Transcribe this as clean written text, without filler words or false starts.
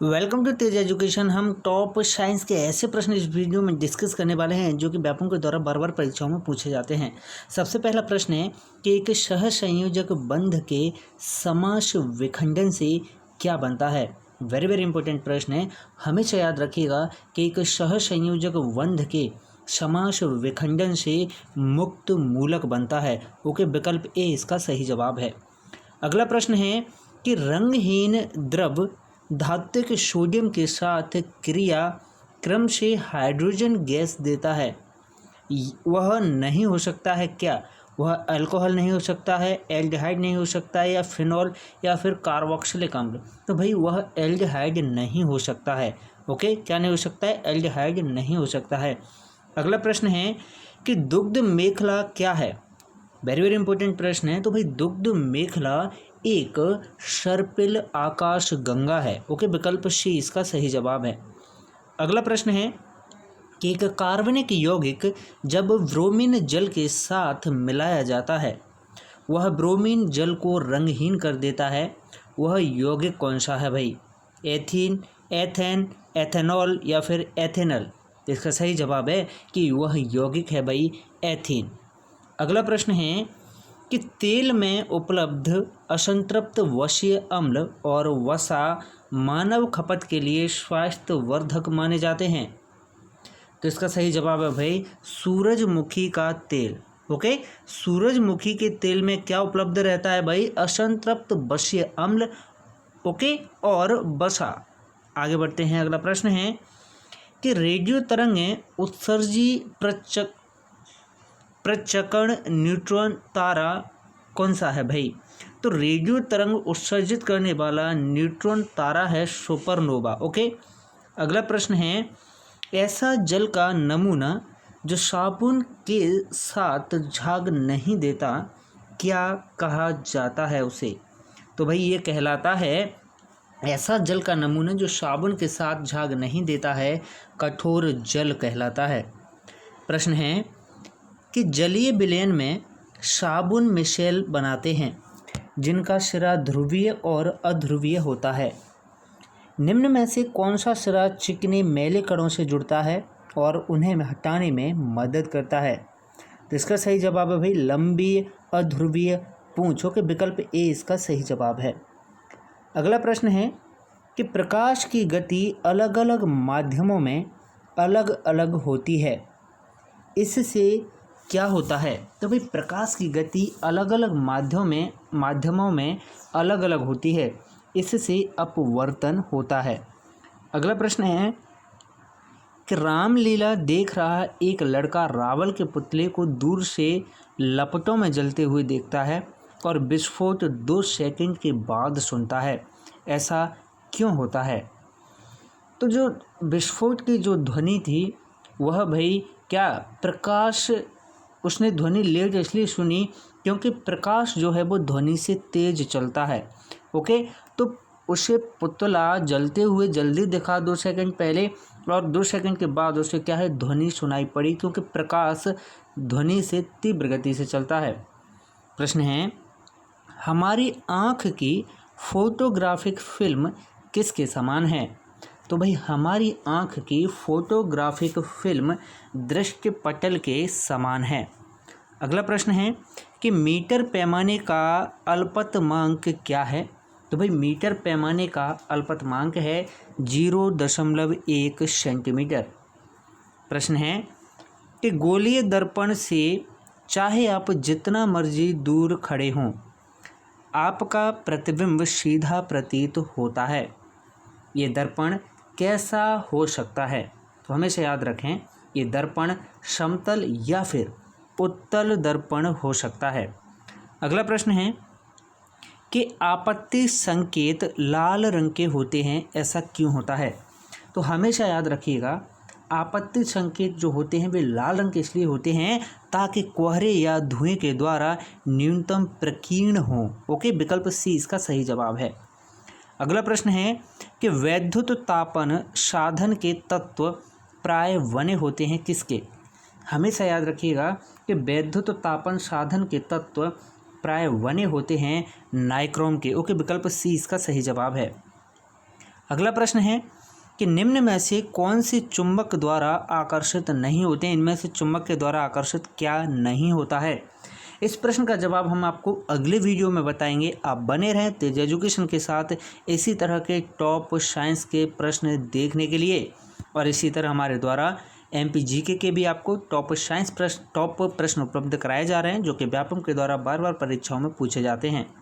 Welcome to Tej education. हम top science के ऐसे प्रश्न इस वीडियो में डिस्कस करने वाले हैं जो कि व्यापकों के द्वारा बार बार परीक्षाओं में पूछे जाते हैं। सबसे पहला प्रश्न है कि एक सहसंयोजक बंध के समास विखंडन से क्या बनता है। वेरी वेरी इंपॉर्टेंट प्रश्न है, हमेशा याद रखिएगा कि एक सहसंयोजक बंध के समास विखंडन से मुक्त मूलक बनता है। ओके, विकल्प ए इसका सही जवाब है। अगला प्रश्न है कि रंगहीन द्रव धात्विक सोडियम के साथ क्रिया क्रम से हाइड्रोजन गैस देता है, वह नहीं हो सकता है क्या। वह अल्कोहल नहीं हो सकता है, एल्डिहाइड नहीं हो सकता है, या फिनॉल या फिर कार्बोक्सिलिक अम्ल। तो भाई वह एल्डिहाइड नहीं हो सकता है। ओके, क्या नहीं हो सकता है, एल्डिहाइड नहीं हो सकता है। अगला प्रश्न है कि दुग्ध मेखला क्या है। वेरी वेरी इंपॉर्टेंट प्रश्न है। तो भाई दुग्ध मेखला एक सर्पिल आकाश गंगा है। ओके, विकल्प सी इसका सही जवाब है। अगला प्रश्न है कि एक कार्बनिक यौगिक जब ब्रोमीन जल के साथ मिलाया जाता है वह ब्रोमीन जल को रंगहीन कर देता है, वह यौगिक कौन सा है भाई। एथीन, एथेन, एथेनॉल या फिर एथेनल। तो इसका सही जवाब है कि वह यौगिक है भाई एथीन। अगला प्रश्न है कि तेल में उपलब्ध असंतृप्त वसीय अम्ल और वसा मानव खपत के लिए स्वास्थ्यवर्धक माने जाते हैं। तो इसका सही जवाब है भाई सूरजमुखी का तेल। ओके, सूरजमुखी के तेल में क्या उपलब्ध रहता है भाई, असंतृप्त वसीय अम्ल, ओके, और वसा। आगे बढ़ते हैं। अगला प्रश्न है कि रेडियो तरंगें उत्सर्जी प्रचकण न्यूट्रॉन तारा कौन सा है भाई। तो रेडियो तरंग उत्सर्जित करने वाला न्यूट्रॉन तारा है सुपरनोवा। ओके, अगला प्रश्न है ऐसा जल का नमूना जो साबुन के साथ झाग नहीं देता, क्या कहा जाता है उसे। तो भाई ये कहलाता है, ऐसा जल का नमूना जो साबुन के साथ झाग नहीं देता है, कठोर जल कहलाता है। प्रश्न है कि जलीय विलयन में साबुन मिशेल बनाते हैं जिनका सिरा ध्रुवीय और अध्रुवीय होता है। निम्न में से कौन सा सिरा चिकने मैले कणों से जुड़ता है और उन्हें हटाने में मदद करता है। तो इसका सही जवाब है भाई लंबी अध्रुवीय पूंछ। के विकल्प ए इसका सही जवाब है। अगला प्रश्न है कि प्रकाश की गति अलग अलग माध्यमों में अलग अलग होती है, इससे क्या होता है। तो भाई प्रकाश की गति अलग अलग माध्यमों में अलग अलग होती है, इससे अपवर्तन होता है। अगला प्रश्न है कि रामलीला देख रहा एक लड़का रावण के पुतले को दूर से लपटों में जलते हुए देखता है और विस्फोट 2 सेकंड के बाद सुनता है, ऐसा क्यों होता है। तो जो विस्फोट की जो ध्वनि थी वह भाई क्या प्रकाश, उसने ध्वनि लेट इसलिए सुनी क्योंकि प्रकाश जो है वो ध्वनि से तेज चलता है। ओके, तो उसे पुतला जलते हुए जल्दी दिखा 2 सेकंड पहले, और 2 सेकंड के बाद उसे क्या है ध्वनि सुनाई पड़ी, क्योंकि प्रकाश ध्वनि से तीव्र गति से चलता है। प्रश्न है हमारी आँख की फोटोग्राफिक फिल्म किसके समान है। तो भाई हमारी आँख की फोटोग्राफिक फिल्म दृष्टिपटल के समान है। अगला प्रश्न है कि मीटर पैमाने का अल्पतमांक क्या है। तो भाई मीटर पैमाने का अल्पतमांक है 0.1 सेंटीमीटर। प्रश्न है कि गोलीय दर्पण से चाहे आप जितना मर्जी दूर खड़े हों आपका प्रतिबिंब सीधा प्रतीत होता है, ये दर्पण कैसा हो सकता है। तो हमेशा याद रखें ये दर्पण समतल या फिर उत्तल दर्पण हो सकता है। अगला प्रश्न है कि आपत्ति संकेत लाल रंग के होते हैं, ऐसा क्यों होता है। तो हमेशा याद रखिएगा आपत्ति संकेत जो होते हैं वे लाल रंग के इसलिए होते हैं ताकि कोहरे या धुएं के द्वारा न्यूनतम प्रकीर्ण हो। ओके, विकल्प सी इसका सही जवाब है। अगला प्रश्न है कि वैद्युत तापन साधन के तत्व प्राय बने होते हैं किसके। हमेशा याद रखिएगा कि वैद्युत तापन साधन के तत्व प्राय बने होते हैं नाइक्रोम के। ओके, विकल्प सी इसका सही जवाब है। अगला प्रश्न है कि निम्न में से कौन से चुंबक द्वारा आकर्षित नहीं होते हैं। इनमें से चुंबक के द्वारा आकर्षित क्या नहीं होता है। इस प्रश्न का जवाब हम आपको अगले वीडियो में बताएंगे। आप बने रहें तेज एजुकेशन के साथ इसी तरह के टॉप साइंस के प्रश्न देखने के लिए। और इसी तरह हमारे द्वारा MP GK के भी आपको टॉप प्रश्न उपलब्ध कराए जा रहे हैं, जो कि व्यापम के द्वारा बार बार परीक्षाओं में पूछे जाते हैं।